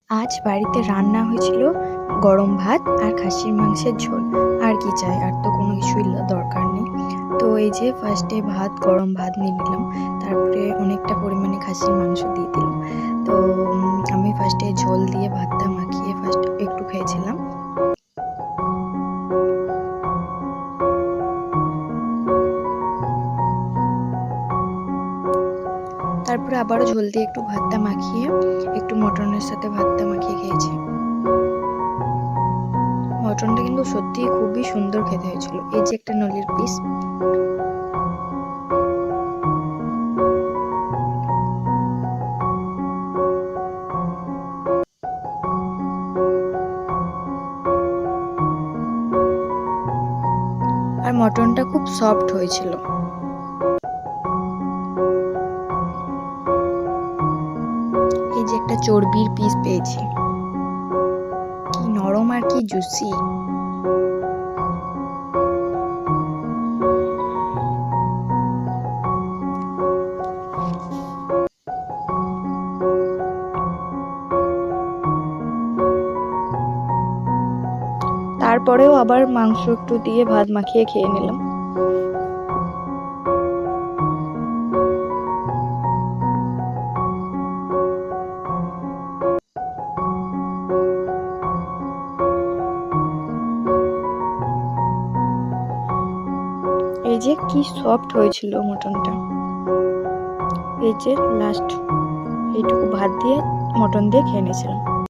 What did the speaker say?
আজ বাড়িতে রান্না হয়েছিল গরম ভাত আর খাসির মাংসের ঝোল। আর কি চাই, আর তো কোনো কিছুই দরকার নেই। তো এই যে ফার্স্টে গরম ভাত নিয়ে নিলাম, তারপরে অনেকটা পরিমাণে খাসির মাংস দিয়ে দিলাম। তো আমি ফার্স্টে ঝোল দিয়ে ভাতটা মাখিয়ে ফার্স্ট একটু খেয়েছিলাম। তারপরে আবারও ঝোল দিয়ে একটু ভাতটা মাখিয়ে একটু মটনের সাথে ভাতটা মাখিয়ে খেয়েছি। মটনটা কিন্তু সত্যিই খুবই সুন্দর খেতে হয়েছিল। এই যে একটা নলির পিস। আর মটনটা খুব সফট হয়েছিল। এই যে একটা চর্বির পিস পেয়েছি, কি নরম আর কি জুসি। তারপরেও আবার মাংস একটু দিয়ে ভাত মাখিয়ে খেয়ে নিলাম। এই যে কি সফট হয়েছিল মটনটা। এই যে লাস্ট এইটুকু ভাত দিয়ে মটন দিয়ে খেয়ে নিয়েছিলাম।